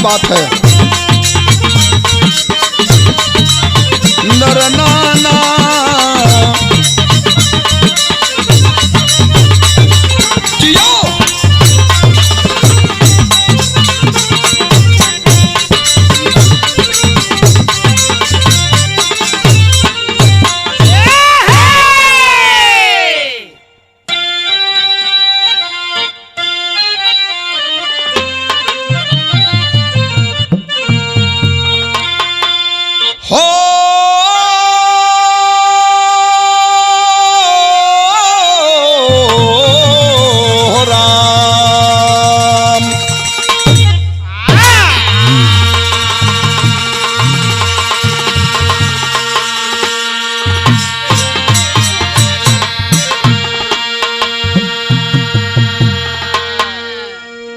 बात है। नरनाना जियो हो राम।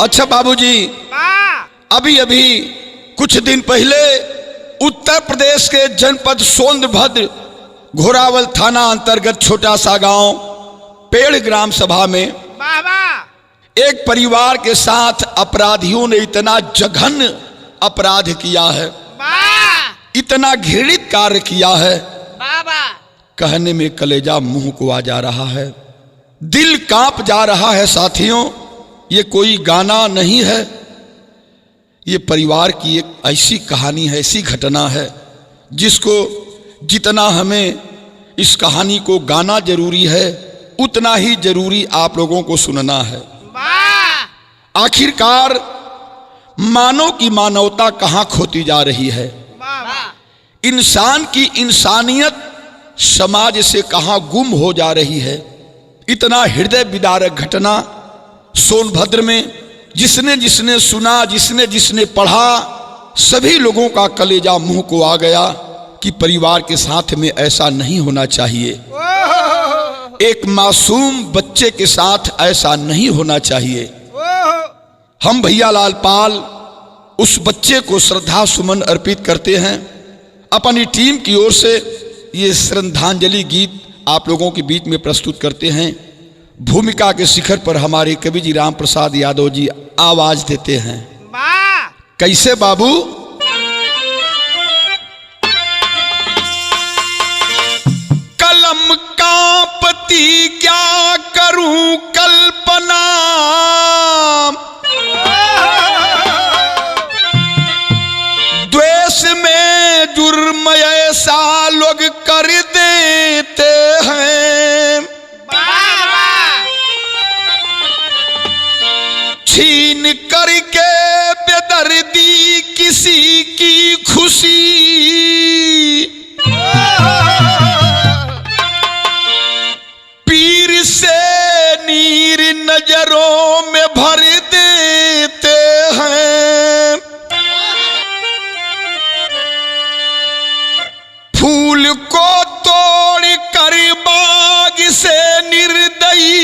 अच्छा बाबूजी, अभी अभी कुछ दिन पहले उत्तर प्रदेश के जनपद सोनभद्र घोरावल थाना अंतर्गत छोटा सा गांव पेड़ ग्राम सभा में एक परिवार के साथ अपराधियों ने इतना जघन्य अपराध किया है, इतना घृणित कार्य किया है, कहने में कलेजा मुंह को आ जा रहा है, दिल कांप जा रहा है। साथियों, ये कोई गाना नहीं है, ये परिवार की एक ऐसी कहानी है, ऐसी घटना है जिसको जितना हमें इस कहानी को गाना जरूरी है उतना ही जरूरी आप लोगों को सुनना है। आखिरकार मानव की मानवता कहाँ खोती जा रही है, इंसान की इंसानियत समाज से कहाँ गुम हो जा रही है। इतना हृदय विदारक घटना सोनभद्र में जिसने जिसने सुना, जिसने जिसने पढ़ा, सभी लोगों का कलेजा मुंह को आ गया कि परिवार के साथ में ऐसा नहीं होना चाहिए, एक मासूम बच्चे के साथ ऐसा नहीं होना चाहिए। हम भैया लाल पाल उस बच्चे को श्रद्धा सुमन अर्पित करते हैं। अपनी टीम की ओर से ये श्रद्धांजलि गीत आप लोगों के बीच में प्रस्तुत करते हैं। भूमिका के शिखर पर हमारे कवि जी राम प्रसाद यादव जी आवाज देते हैं। कैसे बाबू? कलम कांपती क्या करूं कल्पना, द्वेष में जुर्म ऐसा लोग कर देते हैं, छीन करके बेदर्दी किसी की खुशी, पीर से नीर नजरों में भर देते हैं, फूल को तोड़ कर बाग से निर्दयी,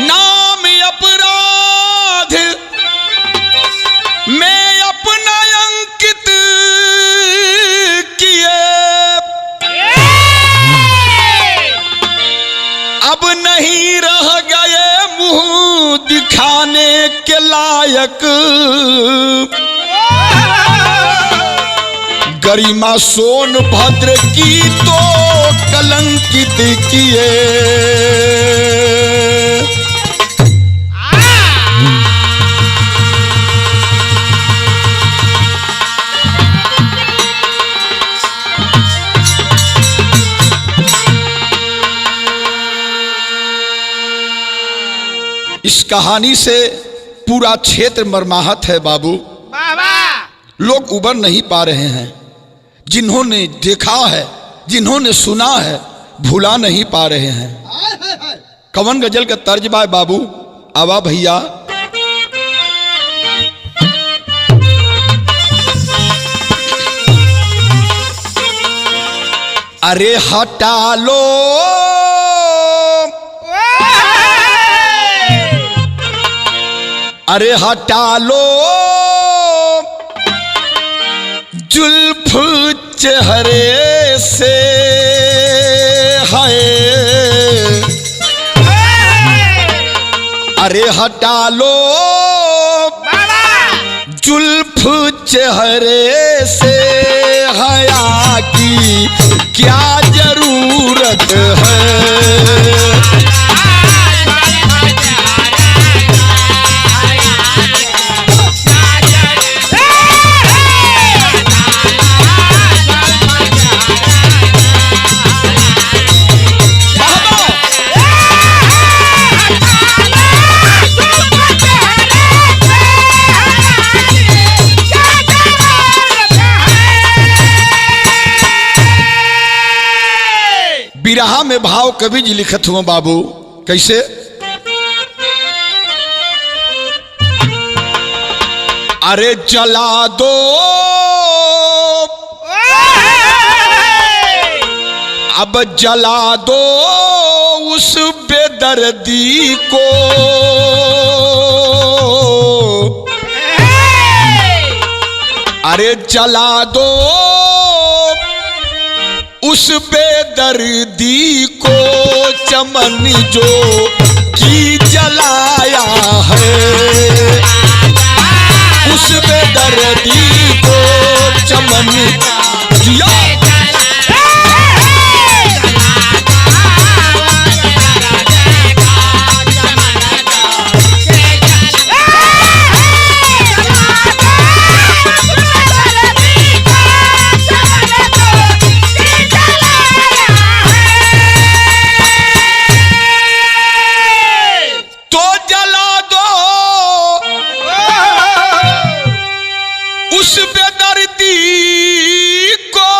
नाम अपराध में अपना अंकित किए, अब नहीं रह गए मुंह दिखाने के लायक, गरिमा सोनभद्र की तो कलंकित किए। इस कहानी से पूरा क्षेत्र मर्माहत है बाबू। लोग उबर नहीं पा रहे हैं, जिन्होंने देखा है, जिन्होंने सुना है, भुला नहीं पा रहे हैं। कवन गजल का तर्ज बा बाबू, आवा भैया। अरे हटा लो अरे हटा लो जुल्फ चेहरे से है, अरे हटा लो जुल्फ चेहरे से, हया की क्या जरूरत है। बिरहा में भाव कवि जी लिखत हुआ बाबू, कैसे? अरे जला दो अब जला दो उस बेदर्दी को, अरे जला दो उस बेदर्दी को, चमन जो की जलाया है। उस बेदर्दी को चमन जिया। उस बेदर्दी को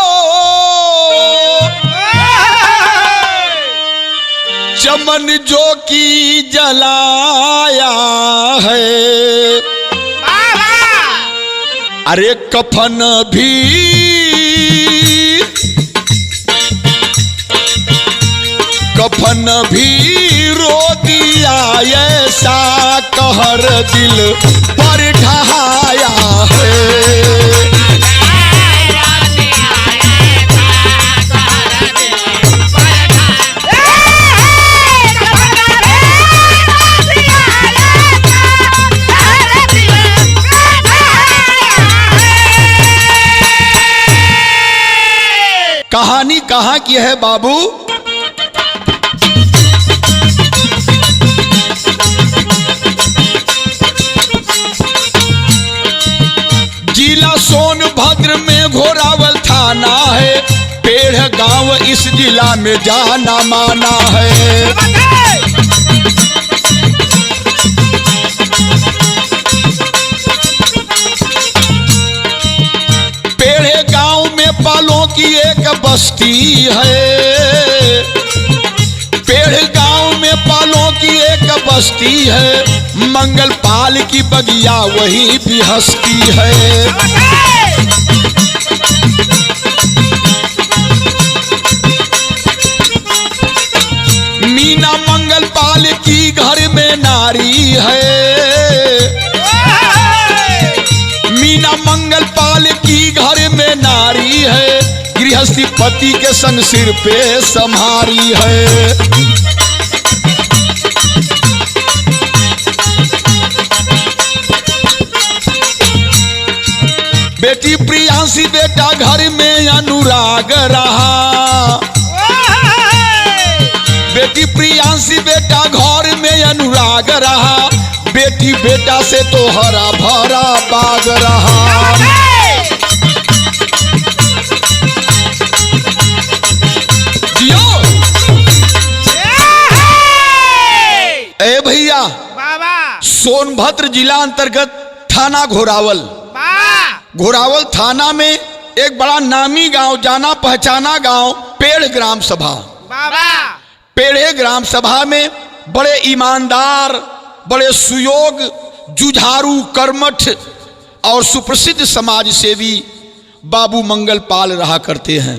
चमन जो की जलाया है। अरे कफन भी रो दिया ऐसा कहर दिल पर ढहाया है। कहानी कहाँ की है बाबू? जिला सोनभद्र में घोरावल थाना है, पेड़ गांव इस जिला में जाना माना है। पेड़ गांव में पालों की एक बस्ती है। पेड़ गांव में पालों की एक बस्ती है, मंगल पाल की बगिया वही भी हस्ती है। मीना मंगल पाल की घर में नारी है। मीना मंगल पाल की घर में नारी है, गृहस्थी पति के संग सिर पे संहारी है। बेटी प्रियांशी बेटा घर में अनुराग रहा। बेटी प्रियांशी बेटा घर में अनुराग रहा, बेटी बेटा से तो हरा भरा बाग रहा। ए भैया, सोनभद्र जिला अंतर्गत थाना घोरावल। घोरावल थाना में एक बड़ा नामी गांव, जाना पहचाना गांव पेड़ ग्राम सभा। पेड़े ग्राम सभा में बड़े ईमानदार, बड़े सुयोग, जुझारू, कर्मठ और सुप्रसिद्ध समाज सेवी बाबू मंगल पाल रहा करते हैं।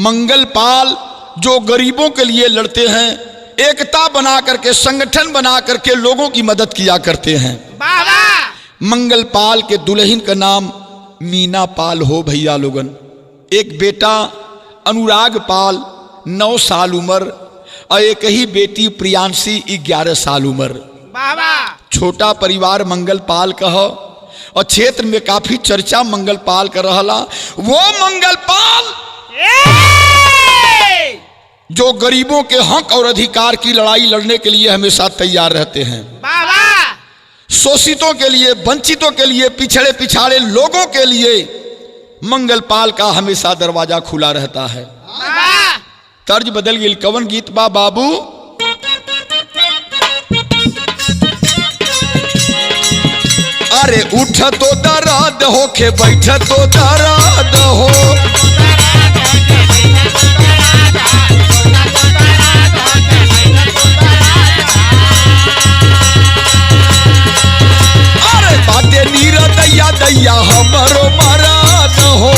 मंगल पाल जो गरीबों के लिए लड़ते हैं, एकता बना करके, संगठन बना करके लोगों की मदद किया करते हैं। मंगल पाल के दुल्हन का नाम मीना पाल हो भैया लोगन। एक बेटा अनुराग पाल 9 साल उम्र, और एक ही बेटी प्रियांशी 11 साल उम्र। छोटा परिवार मंगलपाल कहो और क्षेत्र में काफी चर्चा मंगलपाल कर रहा। वो मंगलपाल जो गरीबों के हक और अधिकार की लड़ाई लड़ने के लिए हमेशा तैयार रहते हैं, शोषितों के लिए, वंचितों के लिए, पिछड़े पिछाड़े लोगों के लिए मंगलपाल का हमेशा दरवाजा खुला रहता है। तर्ज बदल गई। कवन गीत बा बाबू? अरे उठ तो दर्द हो के बैठ तो दर्द हो, अरे बाटे नीर दैया दैया हमरो मराद हो,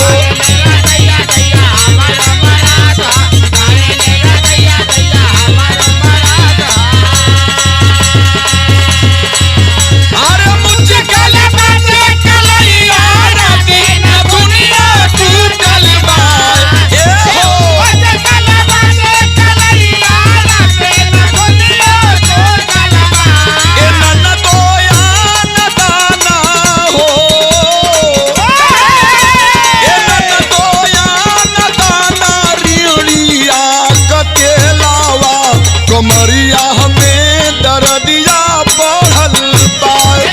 कमरिया हमें दर्दिया बढ़ल पाए।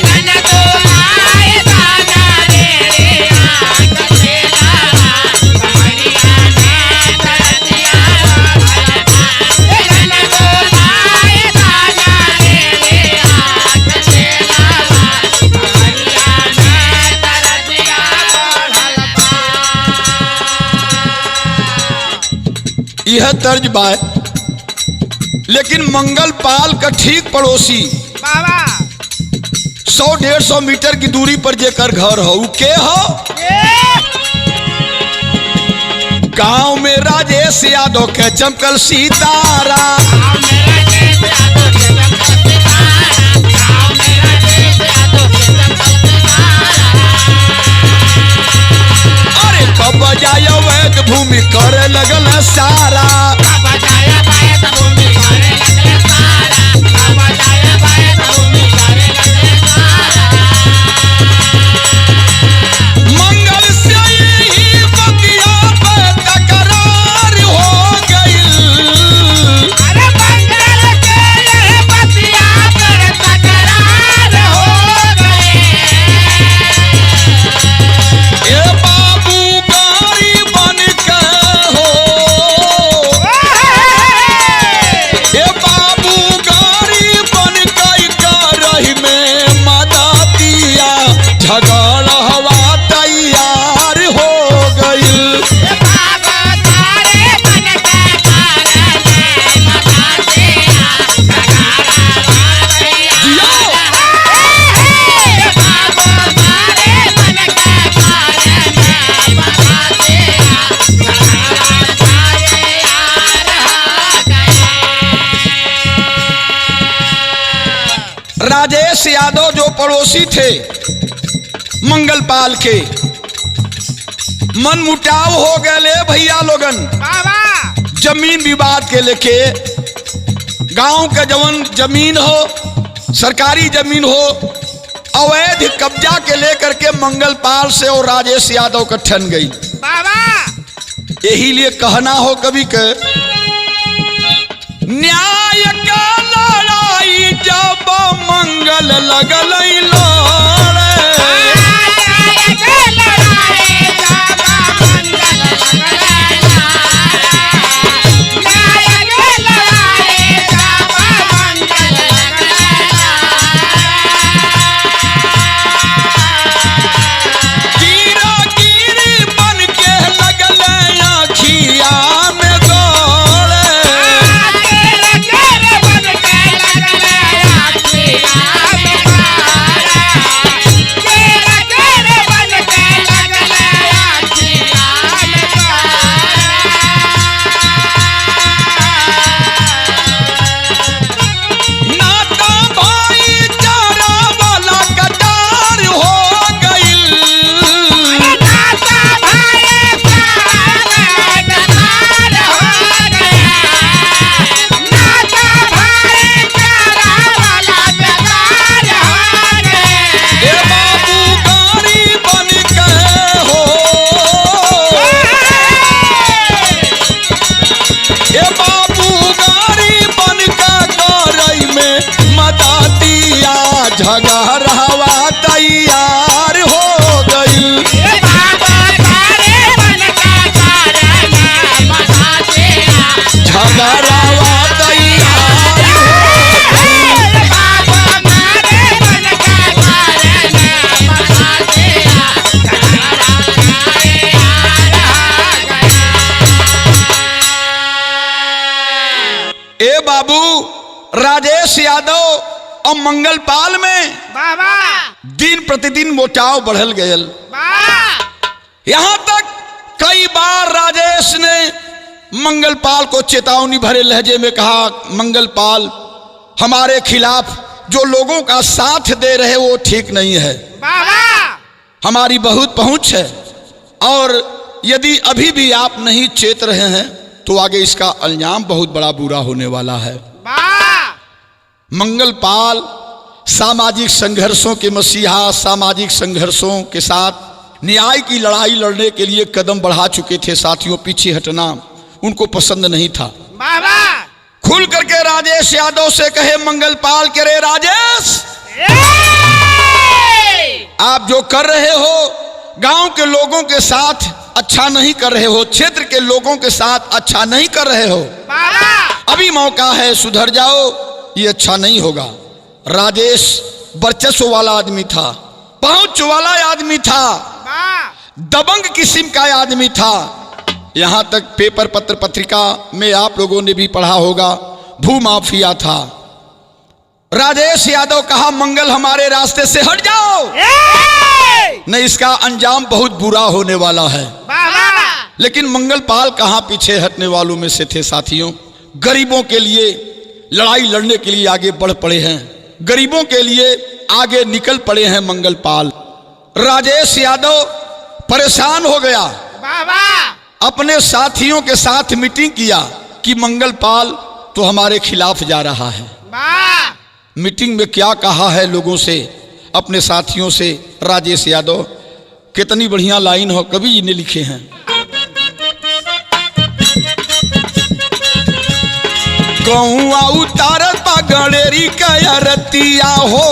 यह तर्ज बाय, लेकिन मंगलपाल का ठीक पड़ोसी 100-150 मीटर की दूरी पर जेकर घर हो के हो, गांव में राजेश यादव के चमकल सितारा। अरे कब जाय वैद भूमि करे लगल सारा, मंगल से ही बतिया पे तकरार हो गई। अरे मंगल के बतिया पे तकरार हो गई। ए बाबू गाड़ी बन के हो, ए बाबू गाड़ी बन के करही में मदतिया झगड़ा हवा तैयार हो गई। राजेश यादव जो पड़ोसी थे मंगलपाल के, मन मुटाव हो गए भैया लोगन जमीन विवाद के लेके। गांव के जवन जमीन हो, सरकारी जमीन हो, अवैध कब्जा के लेकर के मंगलपाल से और राजेश यादव का ठन गई। यही लिए कहना हो कभी के, न्याय का लड़ाई जब मंगल लगल लड़े, गिरा गिरी बन के लगल आँखिया में गोड़े। ए बाबू राजेश यादव और मंगलपाल में दिन प्रतिदिन मोटाव बढ़ल गयल। यहां तक कई बार राजेश ने मंगलपाल को चेतावनी भरे लहजे में कहा, मंगलपाल हमारे खिलाफ जो लोगों का साथ दे रहे वो ठीक नहीं है, हमारी बहुत पहुंच है और यदि अभी भी आप नहीं चेत रहे हैं तो आगे इसका अंजाम बहुत बड़ा बुरा होने वाला है। मंगलपाल सामाजिक संघर्षों के मसीहा, सामाजिक संघर्षों के साथ न्याय की लड़ाई लड़ने के लिए कदम बढ़ा चुके थे। साथियों, पीछे हटना उनको पसंद नहीं था। खुल करके राजेश यादव से कहे मंगलपाल के, रे राजेश आप जो कर रहे हो गांव के लोगों के साथ अच्छा नहीं कर रहे हो, क्षेत्र के लोगों के साथ अच्छा नहीं कर रहे हो, अभी मौका है, सुधर जाओ, ये अच्छा नहीं होगा। राजेश वर्चस्व वाला आदमी था, पहुंच वाला आदमी था, दबंग किस्म का आदमी था। यहां तक पेपर पत्र पत्रिका में आप लोगों ने भी पढ़ा होगा, भू माफिया था। राजेश यादव कहा, मंगल हमारे रास्ते से हट जाओ, नहीं इसका अंजाम बहुत बुरा होने वाला है। लेकिन मंगलपाल कहां पीछे हटने वालों में से थे। साथियों, गरीबों के लिए लड़ाई लड़ने के लिए आगे बढ़ पड़े हैं, गरीबों के लिए आगे निकल पड़े हैं मंगलपाल। राजेश यादव परेशान हो गया, अपने साथियों के साथ मीटिंग किया कि मंगलपाल तो हमारे खिलाफ जा रहा है। मीटिंग में क्या कहा है लोगों से, अपने साथियों से राजेश यादव, कितनी बढ़िया लाइन हो, कवि जी ने लिखे हैं। गौआ उतारत पा गणेरी कयरतिया हो,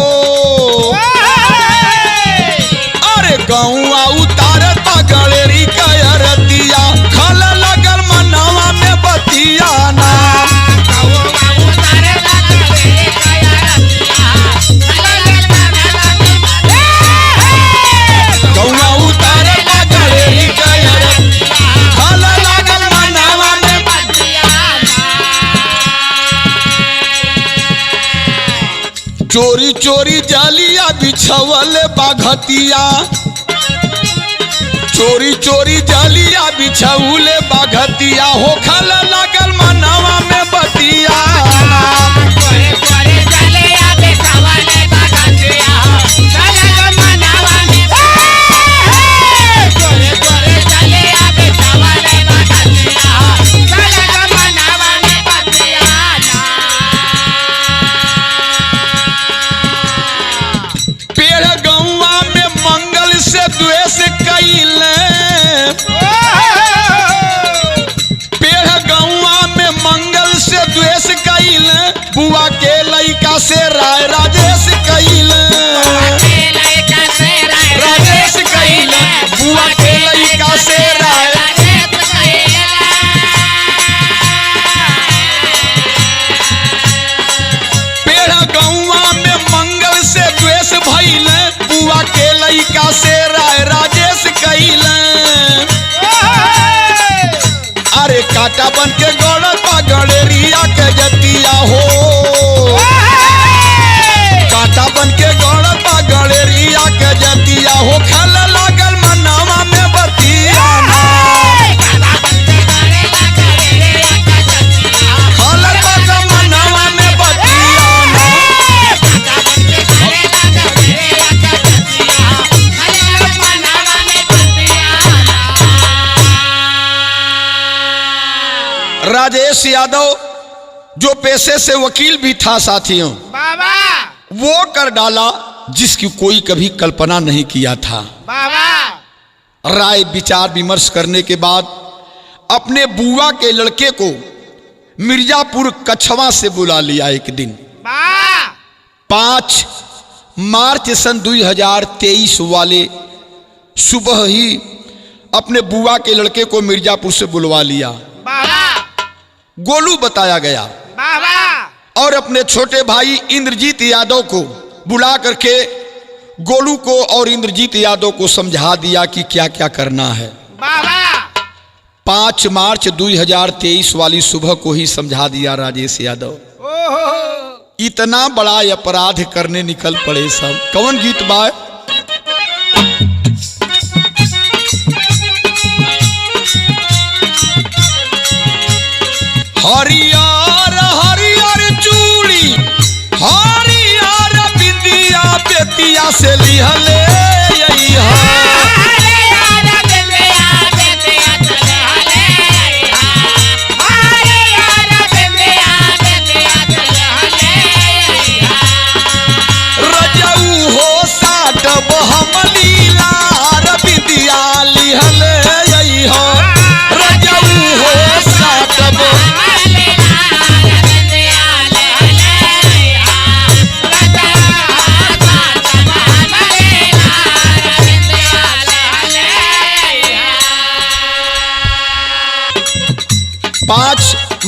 अरे गौआ उतारत पा गणेरी कयरतिया, खल लगल मनवा में बतिया ना। चोरी चोरी जालिया बिछवल बाघतिया, चोरी चोरी जालिया बिछौले बाघतिया, हो खल लगल मनवा में बतिया। बुआ के लइका से राय राजेश कइल, राजेश कइल, बुआ के लइका से राय। पेड़ गौवा में मंगल से द्वेष भइल, बुआ के लइका से राय राजेश कइल। अरे काटा बन के गौड़ पा गणेरिया के जतिया हो, काटा बन के गौड़ पा गणेरिया के जतिया हो, खल लागल मनवा में बतिया ना। खल लागल मनवा में बतिया ना। राजेश यादव जो पेशे से वकील भी था साथियों, वो कर डाला जिसकी कोई कभी कल्पना नहीं किया था। राय विचार विमर्श करने के बाद अपने बुआ के लड़के को मिर्जापुर कछवा से बुला लिया। एक दिन 5 मार्च सन 2023 वाले सुबह ही अपने बुआ के लड़के को मिर्जापुर से बुलवा लिया। गोलू बताया गया और अपने छोटे भाई इंद्रजीत यादव को बुला करके गोलू को और इंद्रजीत यादव को समझा दिया कि क्या क्या करना है। 5 मार्च 2023 वाली सुबह को ही समझा दिया राजेश यादव। इतना बड़ा अपराध करने निकल पड़े सब। कौन गीत बा? हरियर हरियर चूड़ी हरियर बिंदिया बेतिया से लिहले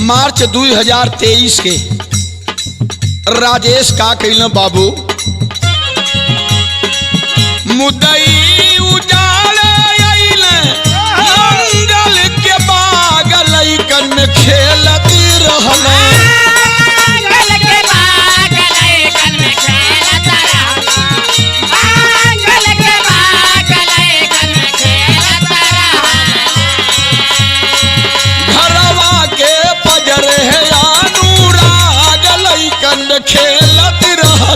मार्च 2023 के राजेश का कैल बाबू मुदई उजाड़े मंगल के बाग लइकन में खेलती रहले। खेलत रहल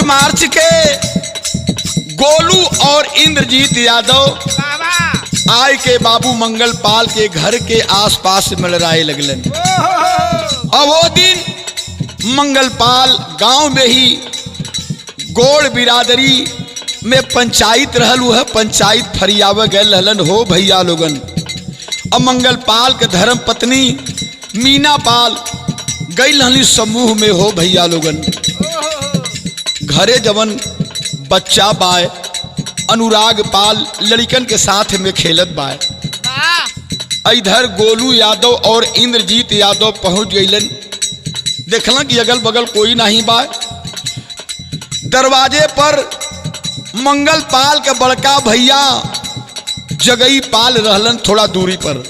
मार्च के गोलू और इंद्रजीत यादव आय के बाबू मंगल पाल के घर के आसपास मलराए लगलन। अब वो दिन मंगल पाल गांव में ही गोड़ बिरादरी में पंचायत रहल है, पंचायत फरियावे गए रहलन हो भैया लोगन। अब मंगल पाल के धर्म पत्नी मीना पाल गई रहली समूह में हो भैया लोगन। घरे जवन बच्चा बाय अनुराग पाल लड़कन के साथ में खेलत बाय। इधर गोलू यादव और इंद्रजीत यादव पहुंच गईलन। देखलन कि अगल बगल कोई नहीं बा। दरवाजे पर मंगल पाल के बड़का भैया जगई पाल रहलन थोड़ा दूरी पर।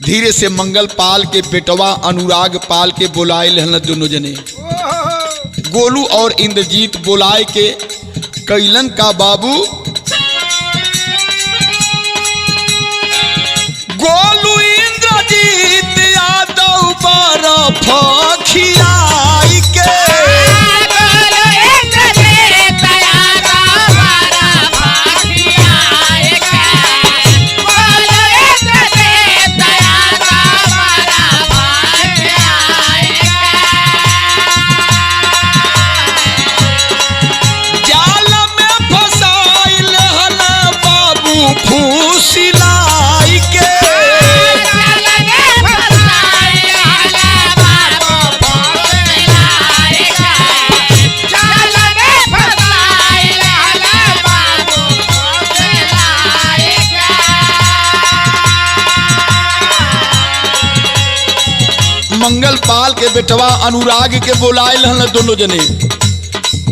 धीरे से मंगल पाल के बेटवा अनुराग पाल के बुलाए रहलन दोनों जने। गोलू और इंद्रजीत बुलाए के कैलन का बाबू गोलू इंद्रजीत यादव बर्फ खिलाई के मंगल पाल के बेटवा अनुराग के बोलाए रहन दोनों जने।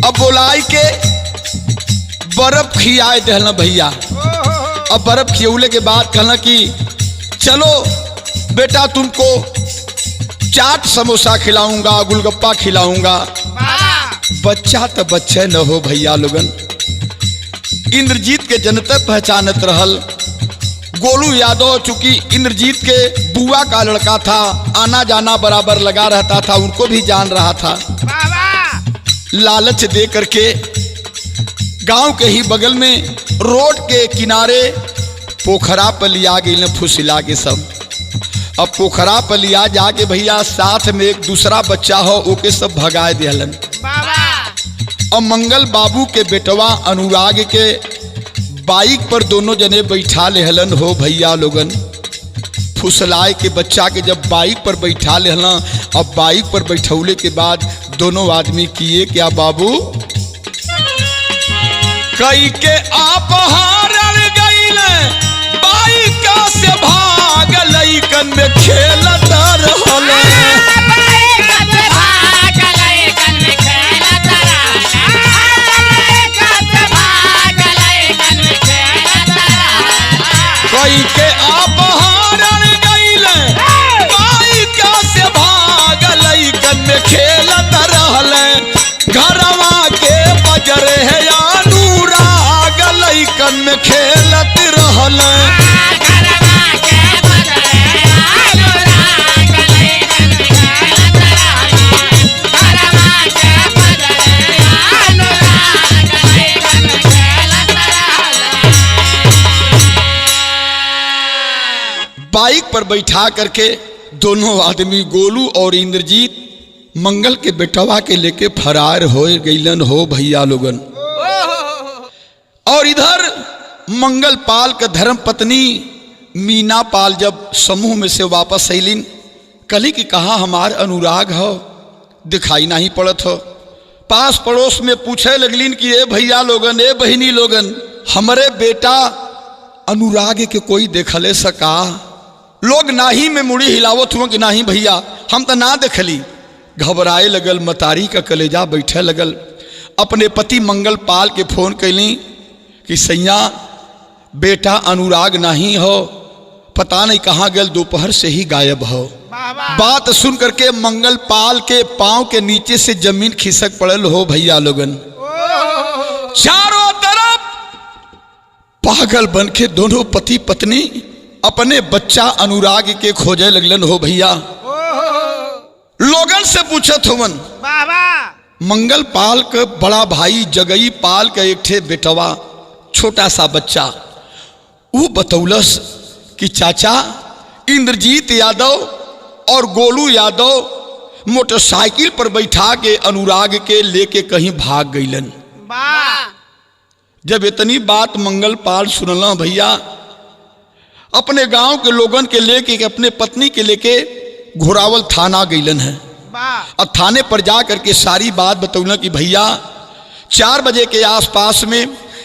अब बोलाए के बर्फ खियाए दहन भैया। अब बर्फ खियौले के बाद कहना कि चलो बेटा तुमको चाट समोसा खिलाऊंगा गुलगप्पा खिलाऊंगा। बच्चा तो बच्चे न हो भैया लोगन। इंद्रजीत के जनता पहचानत रहल। गोलू यादव चूंकि इंद्रजीत के बुआ का लड़का था, आना जाना बराबर लगा रहता था, उनको भी जान रहा था। लालच दे करके गांव के ही बगल में रोड के किनारे पोखरा पर लिया गई फुसिला के सब। अब पोखरा पर लिया जाके भैया साथ में एक दूसरा बच्चा हो ओके सब भगाए दिहलन। अब मंगल बाबू के बेटवा अनुराग के बाइक पर दोनों जने बैठा लेहलन हो भैया लोगन। फुसलाए के बच्चा के जब बाइक पर बैठा लेहला। अब बाइक पर बैठौले के बाद दोनों आदमी किए क्या बाबू कई के आप हारल गईले बाइक खेलत रहल। बाइक पर बैठा करके दोनों आदमी गोलू और इंद्रजीत मंगल के बेटवा के लेके फरार हो गईलन हो भैया लोगन। और इधर मंगल पाल के धर्म पत्नी मीना पाल जब समूह में से वापस अलिन, कली की कहा हमार अनुराग हो, दिखाई नहीं पड़त हो। पास पड़ोस में पूछे लगलिन कि ए भैया लोगन, ए बहिनी लोगन, हमरे बेटा अनुराग के कोई देखले सका? लोग नाही में मुड़ी हिलावत हुआ कि नहीं भैया हम तो ना देखली। घबराए लगल, मतारी का कलेजा बैठे लगल। अपने पति मंगल पाल के फोन कैली कि सैया बेटा अनुराग नहीं हो, पता नहीं कहाँ गल, दोपहर से ही गायब हो। बात सुन करके मंगल पाल के पांव के नीचे से जमीन खिसक पड़ल हो भैया लोगन। चारों तरफ पागल बन के दोनों पति पत्नी अपने बच्चा अनुराग के खोजे लगलन हो भैया। लोगन से पूछत हुवन। मंगल पाल के बड़ा भाई जगई पाल के एक ठे बेटवा छोटा सा बच्चा, वो बतौलस कि चाचा इंद्रजीत यादव और गोलू यादव मोटरसाइकिल पर बैठा के अनुराग के लेके कहीं भाग गईलन। जब इतनी बात मंगल पाल सुनला भैया, अपने गांव के लोगन के लेके अपने पत्नी के लेके घोरावल थाना गईलन है। और थाने पर जा करके सारी बात बतौलन कि भैया 4 बजे के आसपास में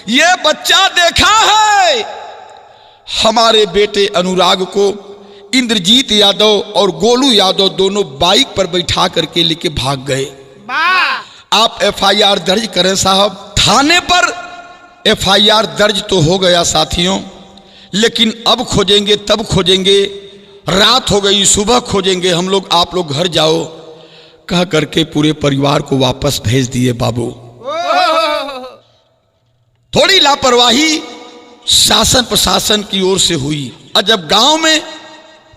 ये बच्चा देखा है, हमारे बेटे अनुराग को इंद्रजीत यादव और गोलू यादव दोनों बाइक पर बैठा करके लेके भाग गए। आप FIR दर्ज करें साहब। थाने पर FIR दर्ज तो हो गया साथियों, लेकिन अब खोजेंगे तब खोजेंगे, रात हो गई, सुबह खोजेंगे हम लोग, आप लोग घर जाओ कह करके पूरे परिवार को वापस भेज दिए बाबू। थोड़ी लापरवाही शासन प्रशासन की ओर से हुई। और जब गांव में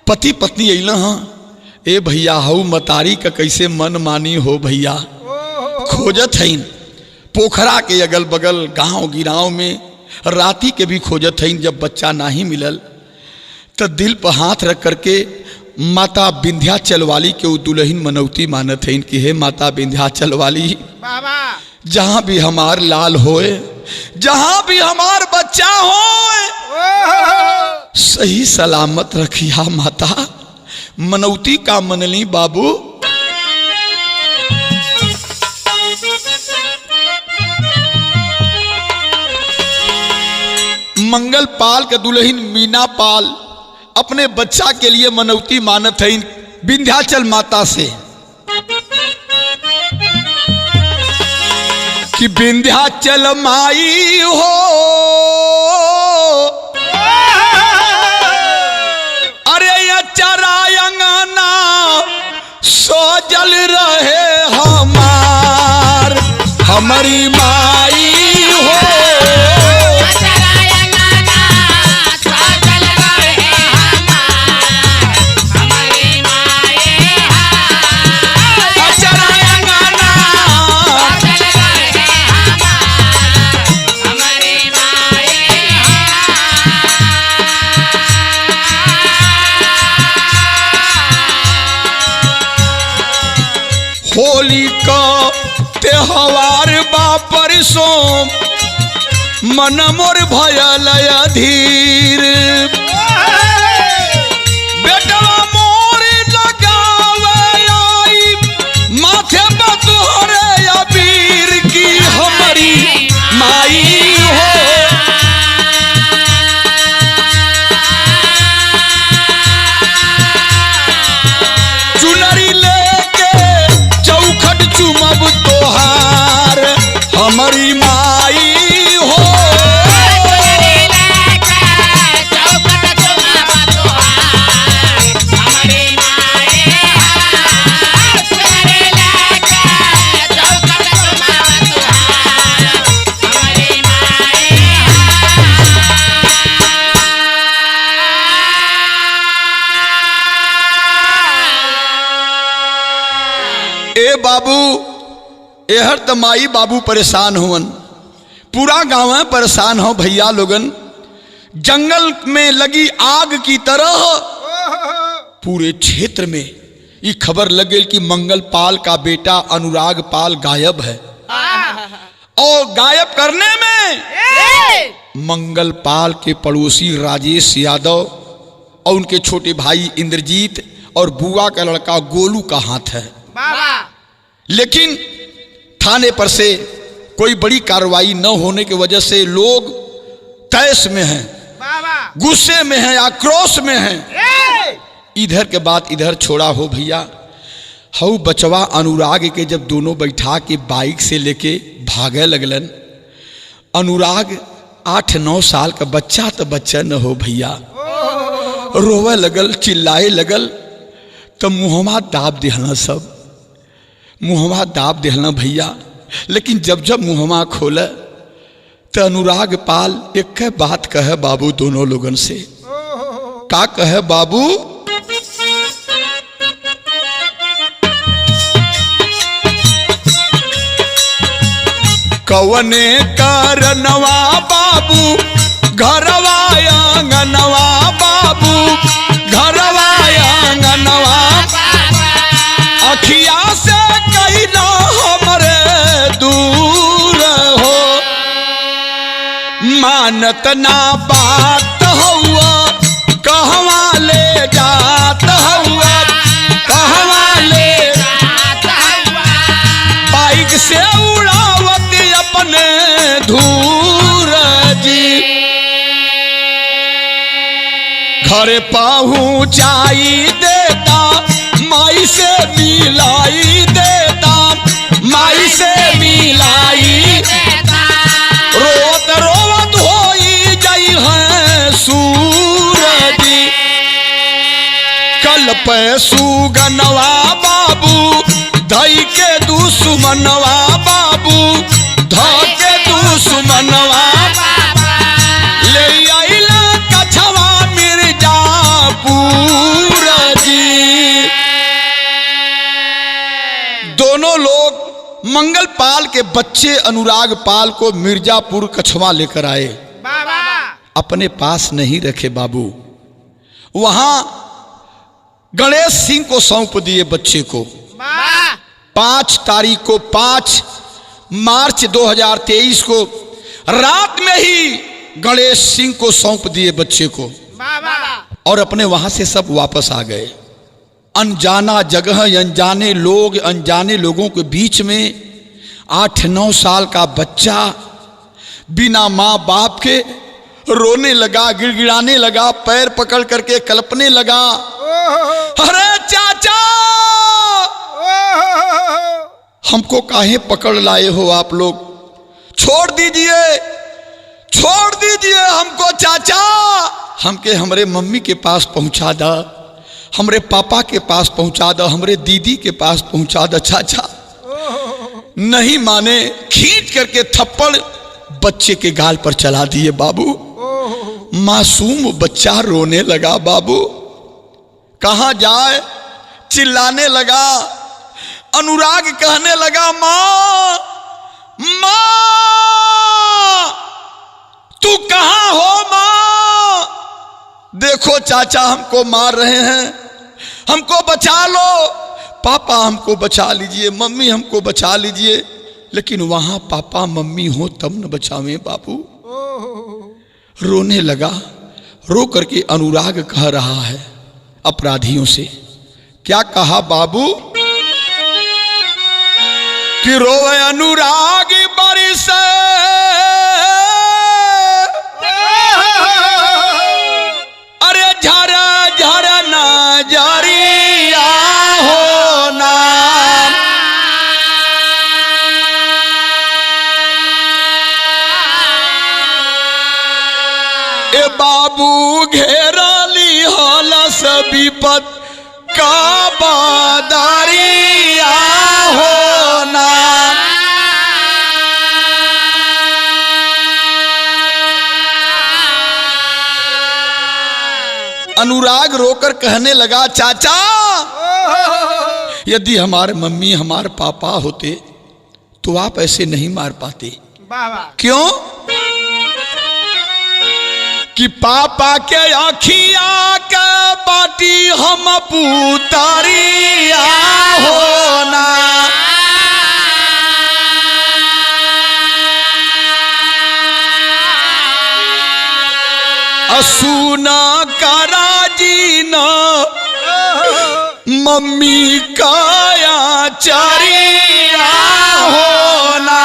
पति पत्नी अइला हाँ, ए भैया हऊ मतारी का कैसे मन मानी हो भैया, खोजत हईन पोखरा के अगल बगल गांव गिराव में, राती के भी खोजत हईन। जब बच्चा नहीं मिलल तो दिल पर हाथ रख करके माता विंध्याचल वाली के दुल्हन मनौती मानत हईन कि हे माता विंध्याचल वाली, जहां भी हमार लाल होए, जहां भी हमार बच्चा होए, सही सलामत रखिया माता। मनौती का मनली बाबू। मंगल पाल के दुल्हन मीना पाल अपने बच्चा के लिए मनौती मानत है विंध्याचल माता से कि विंध्याचल माई हो, अरे चरायंगना सोजल रहे हमार, हमारी माई हो। होली का त्योहार बापर सो मन मोर भयल अधीर, बेटवा मोर लगावे आई माथे पर तोहरे अबीर की हमारी माई हो। चुनरी लेके चौखट चुमब तोहार, हमारी माई हो। ए बाबू एहर त माई बाबू परेशान हुवन, पूरा गांव है परेशान हो भैया लोगन। जंगल में लगी आग की तरह पूरे क्षेत्र में ये खबर लग गई कि मंगल पाल का बेटा अनुराग पाल गायब है। और गायब करने में मंगल पाल के पड़ोसी राजेश यादव और उनके छोटे भाई इंद्रजीत और बुआ का लड़का गोलू का हाथ है। लेकिन थाने पर से कोई बड़ी कार्रवाई न होने की वजह से लोग तैश में हैं, गुस्से में हैं, आक्रोश में हैं। इधर के बाद इधर छोड़ा हो भैया। हऊ बचवा अनुराग के जब दोनों बैठा के बाइक से लेके भागे लगलन। अनुराग 8-9 साल का बच्चा तो बच्चा न हो भैया, रोवे लगल, चिल्लाए लगल। तो मुहम्मा दाब देहना, सब मुहम्मा दाब देहना भैया। लेकिन जब जब मुहम्मा खोले तो अनुराग पाल एक बात कहे बाबू दोनों लोगन से। का कहे बाबू? कवने करनवा बाबू घरवा आंगनवा, बाबू घरवा आंगनवा, अखिया से कहीं ना हमरे दूर हो, मानत ना बात हुआ, कहवा ले जात हुआ, कहवा ले बाइक से उड़ावत अपने धूर जी। घरे पहुँचाई देता, माई से मिलाई देता, माई से मिलाई, रोत रोवत होई जाई है सूरजी। कल पे सुगनवा बाबू धई के दुश्मनवा, बाबू धई के दुश्मनवा, ले आइला कछवा मिर्जापुर जी। दोनों लोग मंगल पाल के बच्चे अनुराग पाल को मिर्जापुर कछवा लेकर आए। अपने पास नहीं रखे बाबू, वहां गणेश सिंह को सौंप दिए बच्चे को। 5 तारीख को 5 मार्च 2023 को रात में ही गणेश सिंह को सौंप दिए बच्चे को, और अपने वहां से सब वापस आ गए। अनजाना जगह, अनजाने लोग, अनजाने लोगों के बीच में 8-9 साल का बच्चा बिना माँ बाप के रोने लगा, गिड़गिड़ाने लगा, पैर पकड़ करके कल्पने लगा, अरे चाचा हमको काहे पकड़ लाए हो आप लोग, छोड़ दीजिए, छोड़ दीजिए हमको चाचा, हमके हमरे मम्मी के पास पहुंचा दा, हमरे पापा के पास पहुंचा दा, हमरे दीदी के पास पहुंचा दा चाचा। नहीं माने, खींच करके थप्पड़ बच्चे के गाल पर चला दिए बाबू। मासूम बच्चा रोने लगा बाबू, कहां जाए, चिल्लाने लगा। अनुराग कहने लगा, मां मां तू कहां हो मां, देखो चाचा हमको मार रहे हैं, हमको बचा लो, पापा हमको बचा लीजिए, मम्मी हमको बचा लीजिए। लेकिन वहां पापा मम्मी हो तब न बचावे बाबू। रोने लगा। रो करके अनुराग कह रहा है अपराधियों से, क्या कहा बाबू? कि रोवे अनुराग बारिश अरे झरा झरा ना जरिया होना, ए बाबू घेरली हलस विपत का बादरिया होना। अनुराग रोकर कहने लगा, चाचा यदि हमारे मम्मी हमारे पापा होते तो आप ऐसे नहीं मार पाते। क्यों? कि पापा के आखिया के बाटी हम पुतारिया होना, सुना करा जी न मम्मी काया चारिया होना।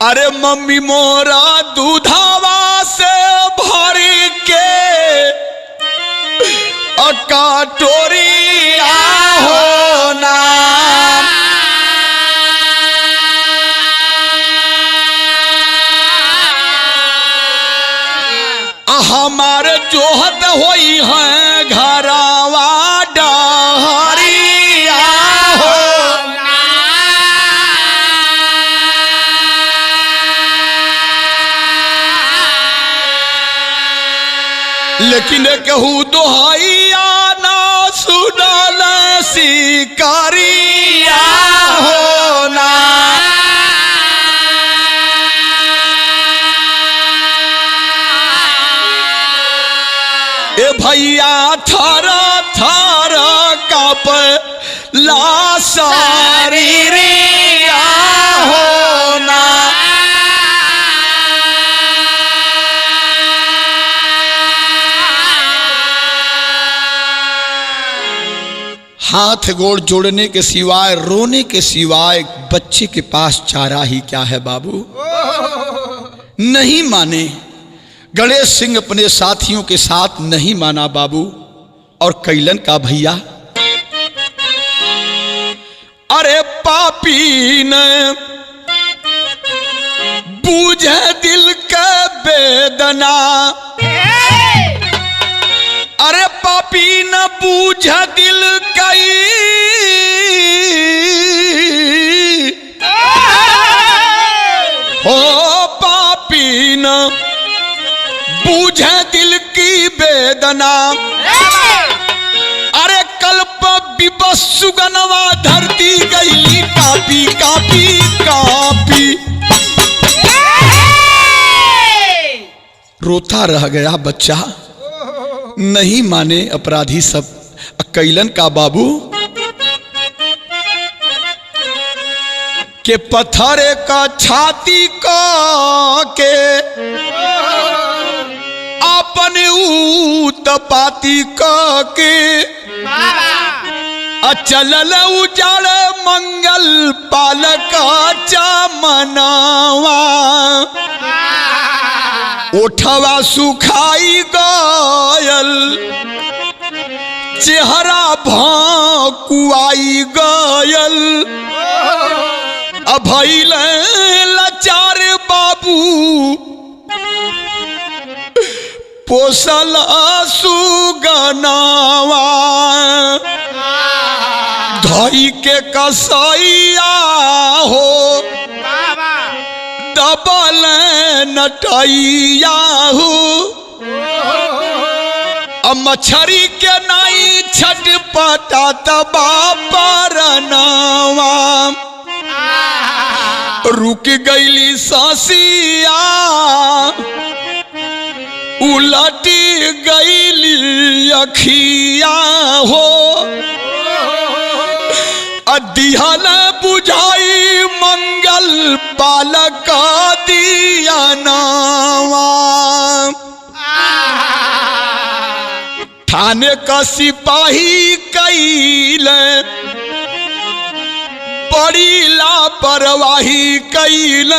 अरे मम्मी मोरा दूधावा से भर के कटोरिया होना, हमारे जोहत होई है घरवा डहरिया होना। लेकिन कहू दोहाइया ना सुनल शिकारिया होना। ए भैया थर थर काप ला शरीरिया होना। हाथ गोड़ जोड़ने के सिवाय, रोने के सिवाय बच्चे के पास चारा ही क्या है बाबू? नहीं माने। गणेश सिंह अपने साथियों के साथ नहीं माना बाबू, और कैलन का भैया। अरे पापी ने बूझे दिल का वेदना, अरे पापी न बूझे दिल कई, हो पापी न बूझे दिल की वेदना। अरे कल्प विवश सुगनवा धरती गई कापी कापी कापी। रोता रह गया बच्चा, नहीं माने अपराधी सब। कैलन का बाबू के पत्थर का छाती का के अपने उत्पाती का के अचलल उजाड़ मंगल पालक चमनावा। ओठवा सुखाई गयल चेहरा भाकुआई गयल, अभइल लाचार बाबू पोसल सुगनावा। धई के कसैया हो दबल नटैया हो, मछरी के नाई छटपटा तबा परनावा। रुक गईली सासिया उलटी गईली अखिया हो, दिहल बुझाई मंगल पालक दिया नावा। थाने का सिपाही कैल बड़ी लापरवाही कैल,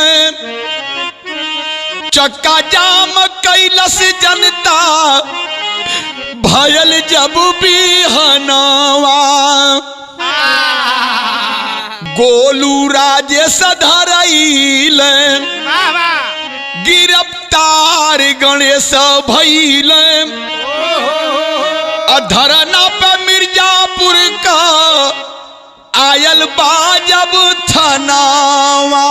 चक्का जाम कैलस जनता भयल जब बिहनवा। गोलू राजेश धरैल गिरफ्तार गणेश भइल, धरना पे मिर्जापुर का आयल बाजब थनावा।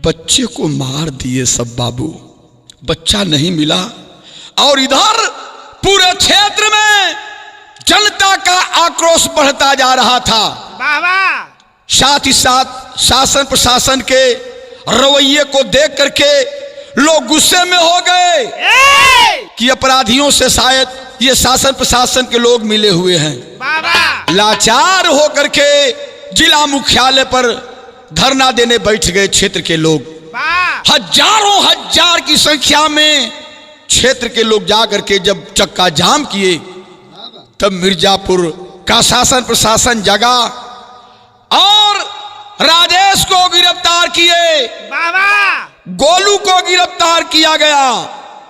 बच्चे को मार दिए सब बाबू, बच्चा नहीं मिला। और इधर पूरे क्षेत्र में जनता का आक्रोश बढ़ता जा रहा था। साथ ही साथ शासन प्रशासन के रवैये को देख करके लोग गुस्से में हो गए कि अपराधियों से शायद ये शासन प्रशासन के लोग मिले हुए हैं। लाचार होकर के जिला मुख्यालय पर धरना देने बैठ गए क्षेत्र के लोग। हजारों हजार की संख्या में क्षेत्र के लोग जाकर के जब चक्का जाम किए, तब मिर्जापुर का शासन प्रशासन जगा और राजेश को गिरफ्तार किए, गोलू को गिरफ्तार किया गया।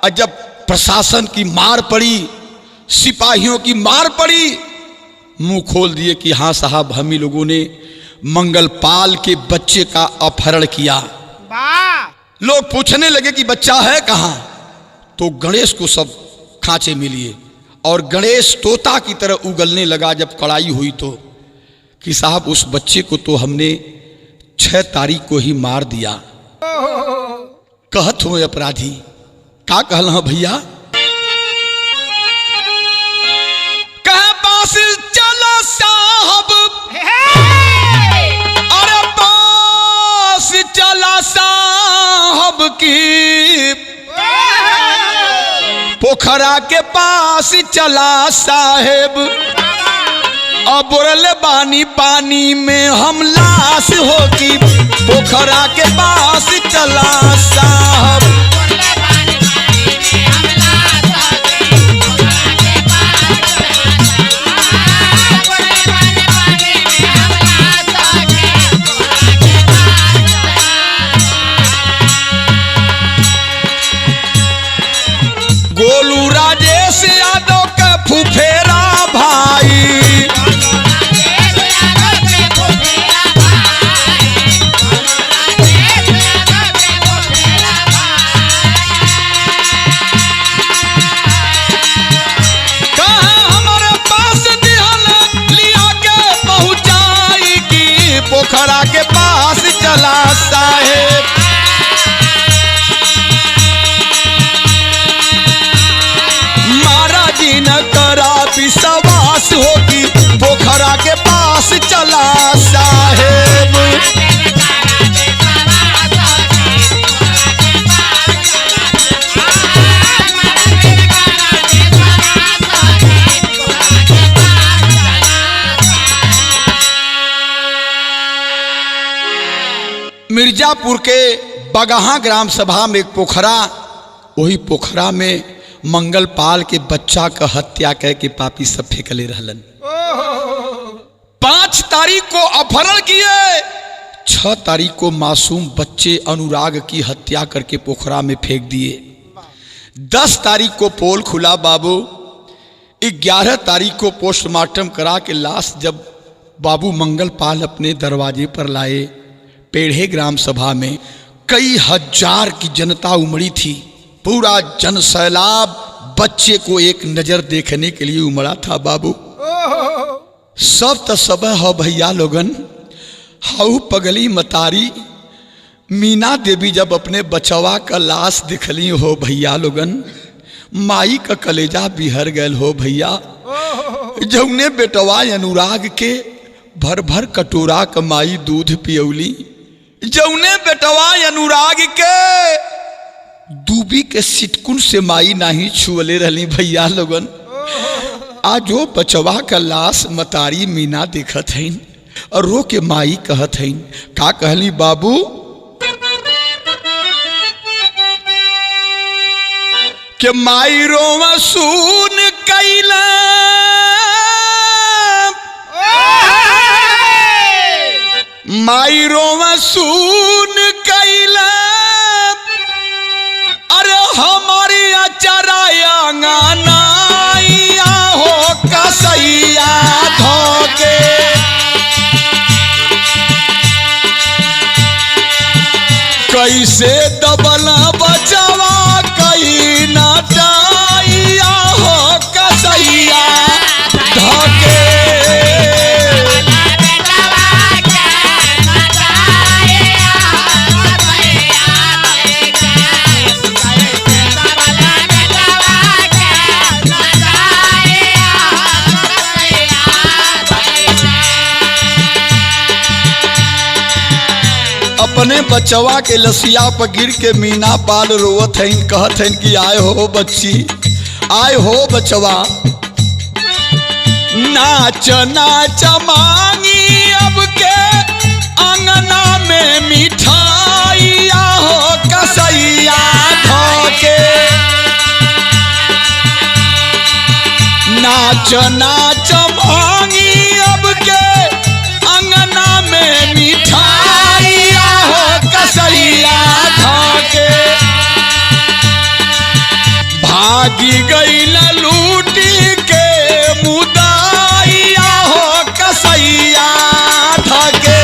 और जब प्रशासन की मार पड़ी, सिपाहियों की मार पड़ी, मुंह खोल दिए कि हाँ साहब, हम ही लोगों ने मंगलपाल के बच्चे का अपहरण किया। लोग पूछने लगे कि बच्चा है कहाँ, तो गणेश को सब खांचे में लिए और गणेश तोता की तरह उगलने लगा। जब कड़ाई हुई तो कि साहब उस बच्चे को तो हमने 6 तारीख को ही मार दिया। कहत हुए अपराधी का कहल हाँ भैया, कह पास चला साहब, अरे पास चला साहब की, पोखरा के पास चला साहेब, अब बोले बानी पानी में हम लाश होगी, पोखरा के पास चला साहब। गोलू राजेश यादव का फुफेरा भाई, पोखरा के पास चला साहेब। महाराज न करा विश्वास होगी, पोखरा के पास चला साहेब। मिर्जापुर के बगहा ग्राम सभा में एक पोखरा, वही पोखरा में मंगलपाल के बच्चा का हत्या कह के पापी सब फेंकले रहलन। 5 तारीख को अपहरण किए, 6 तारीख को मासूम बच्चे अनुराग की हत्या करके पोखरा में फेंक दिए। 10 तारीख को पोल खुला बाबू। 11 तारीख को पोस्टमार्टम करा के लाश जब बाबू मंगलपाल अपने दरवाजे पर लाए, पेढ़े ग्राम सभा में कई हजार की जनता उमड़ी थी। पूरा जन सैलाब बच्चे को एक नजर देखने के लिए उमड़ा था बाबू। सब तो सब हो भैया लोगन। हाउ पगली मतारी मीना देवी जब अपने बचवा का लाश दिखली हो भैया लोगन, माई का कलेजा बिहर गयल हो भैया। जौने बेटवा अनुराग के भर भर कटोरा का माई दूध पियौली, जौने बेटवा अनुराग के दूबी के सिटकुन से माई नहीं छुअले रहली भैया लोगन। आज वो बचवा का लाश मतारी मीना देखत हैं और रो के माई कहत हैं। का कहली बाबू, के माई रोवा सुन कैला, माई रोवा सुन कैला, अरे हमारी अचराया गानाइया हो कसैया धोके। कैसे दबला बचवा कई नाटाइया हो कसैया धोके। अपने बचवा के लसिया पर गिर के मीना पाल रोवत है, कहत है कि आए हो बच्ची, आए हो बचवा। नाच नाच मांगी अब के अंगना में मिठाइया हो कसैया धोके। नाच नाच मांगी अब के अंगना में मिठाइया हो कसैया धोके। भागी गई लूटी के मुदाइया हो कसैया धोके।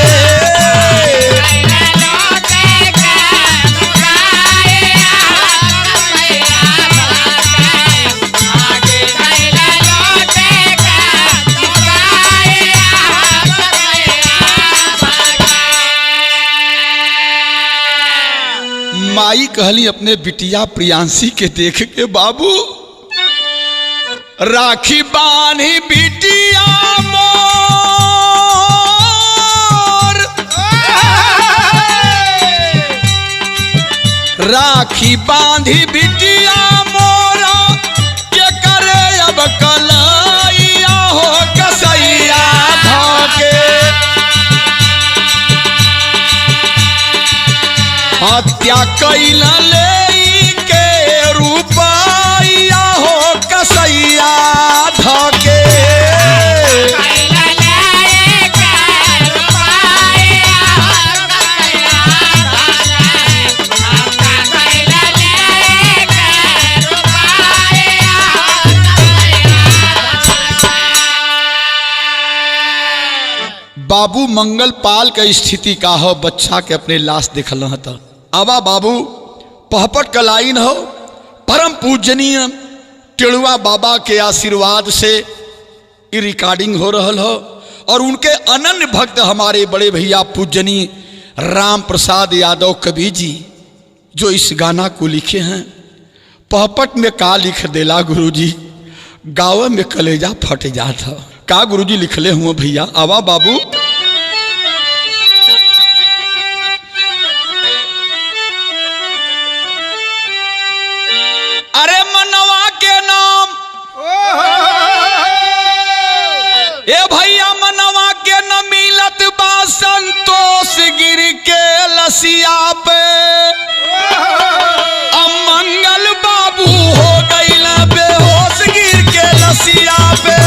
माई कहली अपने बिटिया प्रियांशी के देख के, बाबू राखी बांधी बिटिया मोर, राखी बांधी बिटिया मोरा के करे अब कलैया हो कसैया धोके। हत्या कैल ले के रूपैया हो कसैया धोके। बाबू मंगल पाल का स्थिति का हो, बच्चा के अपने लाश देखल था। आवा बाबू पहपट का लाइन हो, परम पूजनीय टेड़ुआ बाबा के आशीर्वाद से ये रिकॉर्डिंग हो रहल हो। और उनके अनन्य भक्त हमारे बड़े भैया पूजनीय राम प्रसाद यादव कवि जी जो इस गाना को लिखे हैं। पहपट में का लिख देला गुरुजी, गाँव में कलेजा फट जाता। का गुरुजी लिखले हुए भैया, आवा बाबू। अरे मनवा के नाम ए भैया, मनवा के न मिलत बा संतोष गिर के लसिया पे। अमंगल बाबू हो गईल बेहोश गिर के लसिया पे।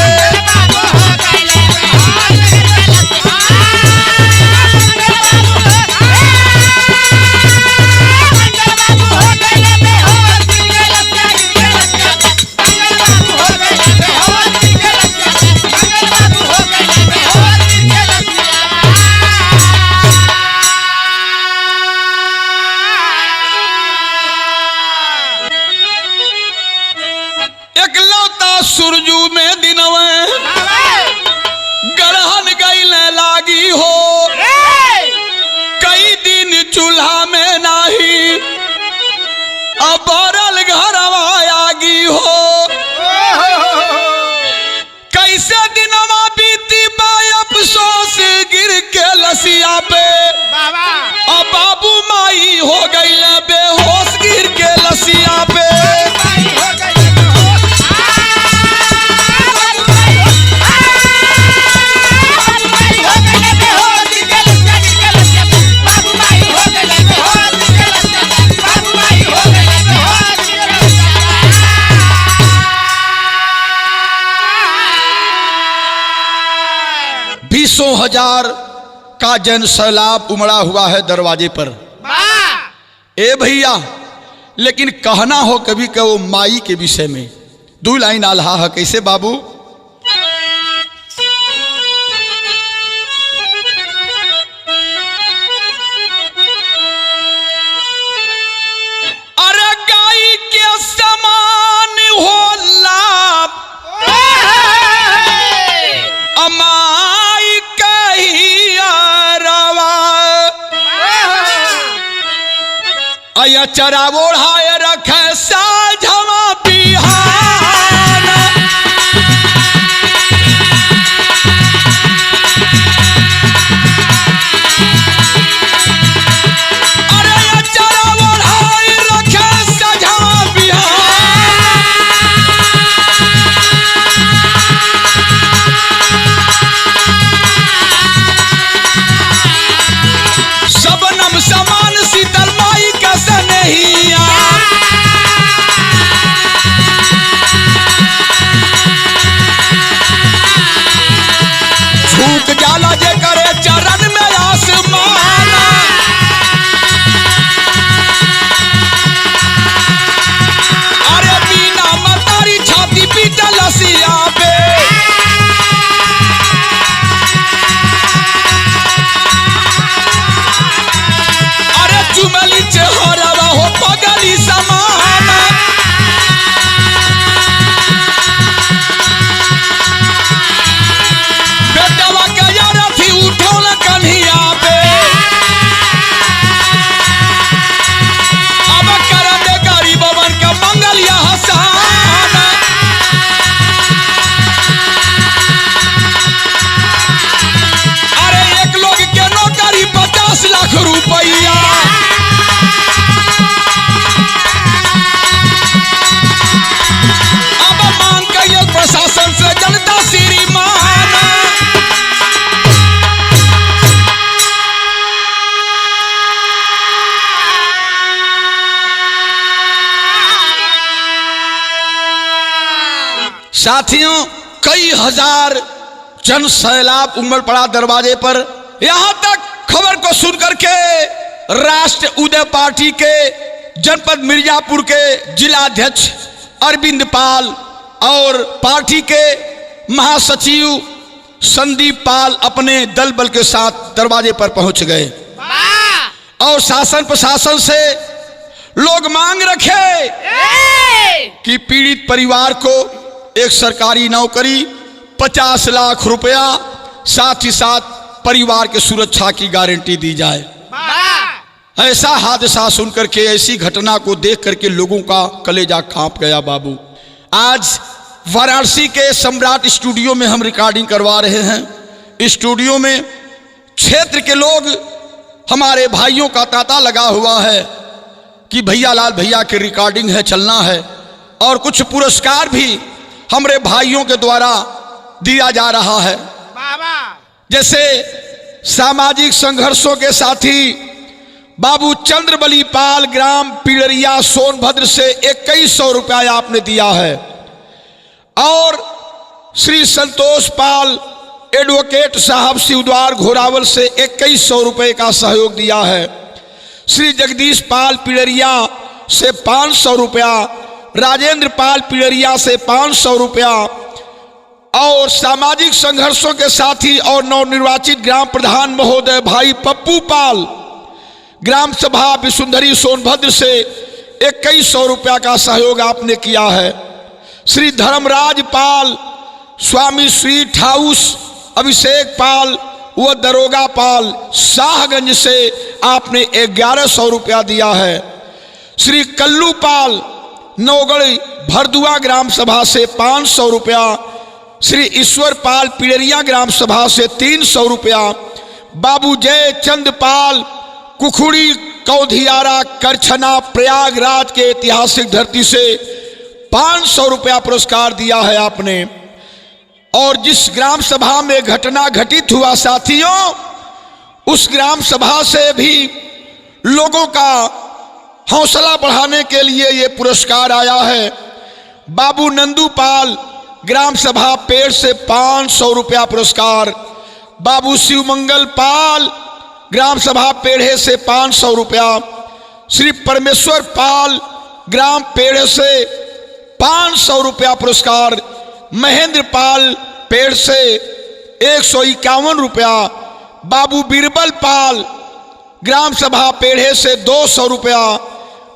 सुरजू में दिनवे गरहन गईल लागी हो, कई दिन चूल्हा में नाही अबरल घरवा आगी हो। कैसे दिनवा बीती बा अफसोस गिर के लसिया पे। अब बाबू माई हो गईल बेहोश गिर के लसिया पे। बीसों हजार का जन सैलाब उमड़ा हुआ है दरवाजे पर। ए भैया, लेकिन कहना हो कभी का वो माई के विषय में 2 लाइन आल्हा है। कैसे बाबू? अरे गाय के समान हो लाभ अमाई कहिया रवा। अया चरा ओढ़ाए रखे साझवा बिहार। साथियों, कई हजार जन सैलाब उमड़ पड़ा दरवाजे पर। यहां तक खबर को सुनकर के राष्ट्र उदय पार्टी के जनपद मिर्जापुर के जिलाध्यक्ष अरविंद पाल और पार्टी के महासचिव संदीप पाल अपने दल बल के साथ दरवाजे पर पहुंच गए और शासन प्रशासन से लोग मांग रखे कि पीड़ित परिवार को एक सरकारी नौकरी, 50 लाख रुपया, साथ ही साथ परिवार के सुरक्षा की गारंटी दी जाए। ऐसा हादसा सुनकर के, ऐसी घटना को देख करके लोगों का कलेजा कांप गया बाबू। आज वाराणसी के सम्राट स्टूडियो में हम रिकॉर्डिंग करवा रहे हैं। स्टूडियो में क्षेत्र के लोग, हमारे भाइयों का तांता लगा हुआ है कि भैया लाल भैया की रिकॉर्डिंग है, चलना है। और कुछ पुरस्कार भी हमारे भाइयों के द्वारा दिया जा रहा है। जैसे सामाजिक संघर्षों के साथी बाबू चंद्रबली पाल, ग्राम पिड़रिया, सोनभद्र से 2100 रुपया आपने दिया है। और श्री संतोष पाल एडवोकेट साहब शिवद्वार घोरावल से 2100 रुपये का सहयोग दिया है। श्री जगदीश पाल पिड़रिया से 500 रुपया, राजेंद्र पाल पिड़रिया से 500 रुपया और सामाजिक संघर्षों के साथी और नवनिर्वाचित ग्राम प्रधान महोदय भाई पप्पू पाल, ग्राम सभा विसुंधरी सोनभद्र से 2100 रुपया का सहयोग आपने किया है। श्री धर्मराज पाल, स्वामी स्वीट हाउस, अभिषेक पाल व दरोगा पाल, शाहगंज से आपने 1100 रुपया दिया है। श्री कल्लू पाल, नौगढ़ भरदुआ ग्राम सभा से 500 रुपया, श्री ईश्वर पाल पिड़रिया ग्राम सभा से 300 रुपया, बाबू जय चंद पाल कुखुड़ी कौधियारा करछना प्रयागराज के ऐतिहासिक धरती से 500 रुपया पुरस्कार दिया है आपने। और जिस ग्राम सभा में घटना घटित हुआ साथियों, उस ग्राम सभा से भी लोगों का हौसला बढ़ाने के लिए ये पुरस्कार आया है। बाबू नंदू पाल, ग्राम सभा पेड़ से 500 रुपया पुरस्कार, बाबू शिवमंगल पाल, ग्राम सभा पेड़े से 500 रुपया, श्री परमेश्वर पाल, ग्राम पेड़े से 500 रुपया पुरस्कार, महेंद्र पाल पेड़ से 151 रुपया, बाबू बीरबल पाल, ग्राम सभा पेड़े से 200 रुपया,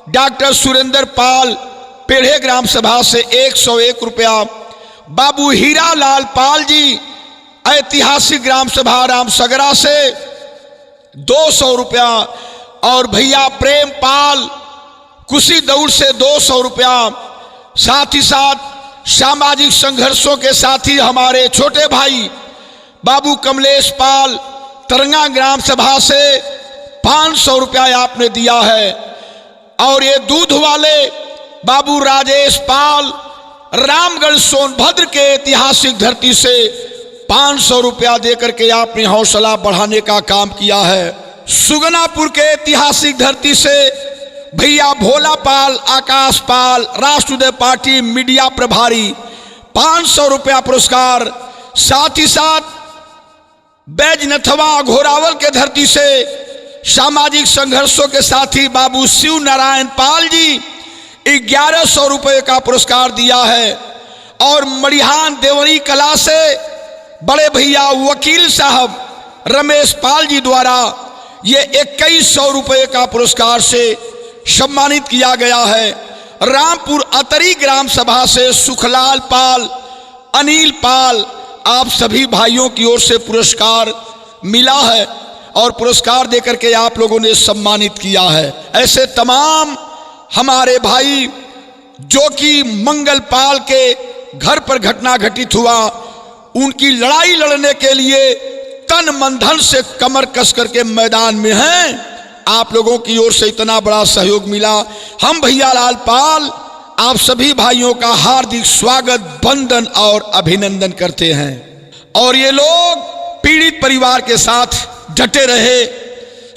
डॉक्टर सुरेंद्र पाल, पेड़े ग्राम सभा से 101 रुपया, बाबू हीरा लाल पाल जी, ऐतिहासिक ग्राम सभा रामसगरा से 200 रुपया, और भैया प्रेम पाल, कुशी दौड़ से 200 रुपया। साथ ही साथ सामाजिक संघर्षों के साथी हमारे छोटे भाई बाबू कमलेश पाल, तरंगा ग्राम सभा से 500 रुपया आपने दिया है। और ये दूध वाले बाबू राजेश पाल, रामगढ़ सोनभद्र के ऐतिहासिक धरती से 500 रुपया देकर के आपने हौसला बढ़ाने का काम किया है। सुगनापुर के ऐतिहासिक धरती से भैया भोला पाल, आकाश पाल, राष्ट्र उदय पार्टी मीडिया प्रभारी, 500 रुपया पुरस्कार। साथ ही साथ बैजनथवा घोरावल के धरती से सामाजिक संघर्षों के साथी बाबू शिव नारायण पाल जी 1100 रुपये का पुरस्कार दिया है। और मड़िहान देवरी कला से बड़े भैया वकील साहब रमेश पाल जी द्वारा ये 2100 रुपये का पुरस्कार से सम्मानित किया गया है। रामपुर अतरी ग्राम सभा से सुखलाल पाल, अनिल पाल, आप सभी भाइयों की ओर से पुरस्कार मिला है और पुरस्कार देकर के आप लोगों ने सम्मानित किया है। ऐसे तमाम हमारे भाई जो कि मंगल पाल के घर पर घटना घटित हुआ, उनकी लड़ाई लड़ने के लिए तन मन धन से कमर कस करके मैदान में हैं। आप लोगों की ओर से इतना बड़ा सहयोग मिला। हम भैया लाल पाल आप सभी भाइयों का हार्दिक स्वागत, वंदन और अभिनंदन करते हैं। और ये लोग पीड़ित परिवार के साथ डटे रहे,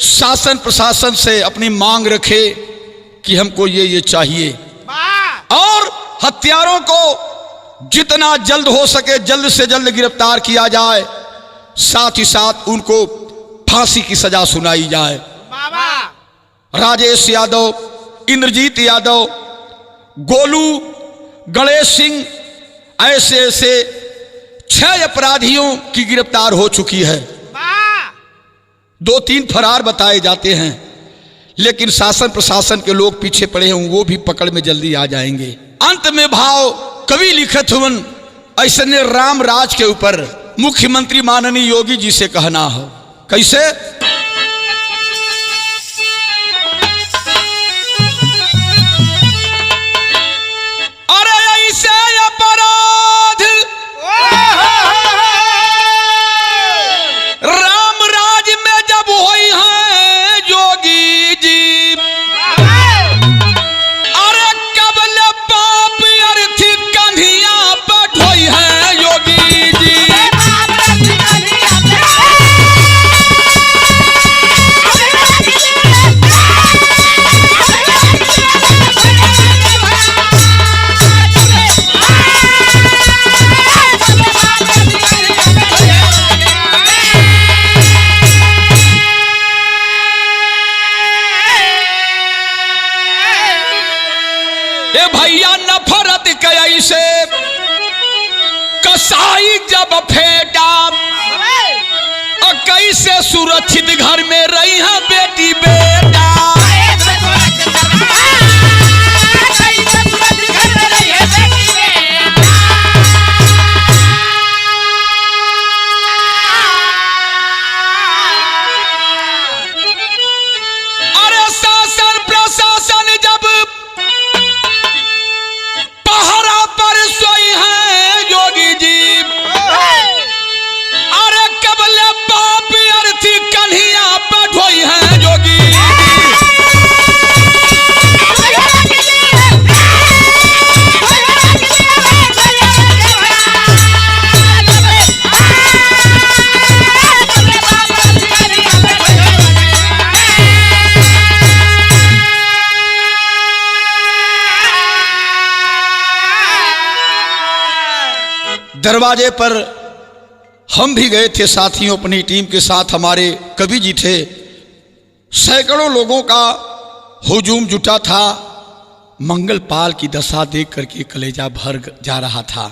शासन प्रशासन से अपनी मांग रखे कि हमको ये चाहिए, और हत्यारों को जितना जल्द हो सके जल्द से जल्द गिरफ्तार किया जाए, साथ ही साथ उनको फांसी की सजा सुनाई जाए। राजेश यादव, इंद्रजीत यादव, गोलू, गणेश सिंह, ऐसे ऐसे 6 अपराधियों की गिरफ्तार हो चुकी है। 2-3 फरार बताए जाते हैं, लेकिन शासन प्रशासन के लोग पीछे पड़े हैं, वो भी पकड़ में जल्दी आ जाएंगे। अंत में भाव कवि लिखत हुन ऐसे ने राम राज के ऊपर मुख्यमंत्री माननीय योगी जी से कहना हो। कैसे? अरे ऐसे अपराध राम राज में जब हुई है योगी जी, अरे कबल पाप अर्थी कन्हिया पर ढोई है योगी जी। भैया नफरत कैसे कसाई जब फेंटा, कैसे सुरक्षित घर में रही है बेटी बेटा। अरे शासन प्रशासन जब पहरा पर सोई है योगी जी, अरे कबल पाप अर्थी कन्हिया पर ढोई है योगी। दरवाजे पर हम भी गए थे साथियों, अपनी टीम के साथ हमारे कवि जी थे। सैकड़ों लोगों का हुजूम जुटा था। मंगलपाल की दशा देख करके कलेजा भर जा रहा था।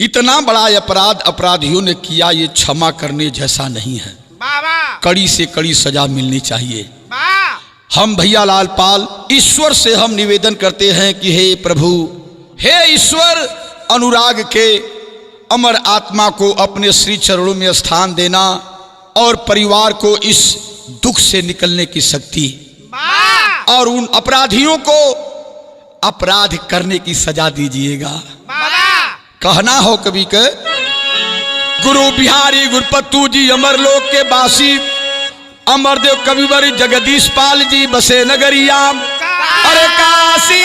इतना बड़ा अपराध अपराधियों ने किया, ये क्षमा करने जैसा नहीं है। कड़ी से कड़ी सजा मिलनी चाहिए। हम भैया लाल पाल ईश्वर से हम निवेदन करते हैं कि हे प्रभु, हे ईश्वर, अनुराग के अमर आत्मा को अपने श्री चरणों में स्थान देना और परिवार को इस दुख से निकलने की शक्ति और उन अपराधियों को अपराध करने की सजा दीजिएगा। कहना हो कवि के, गुरु बिहारी गुरपत्तू जी अमरलोक के बासी, अमरदेव कविवर जगदीश पाल जी बसे नगरिया, अरे काशी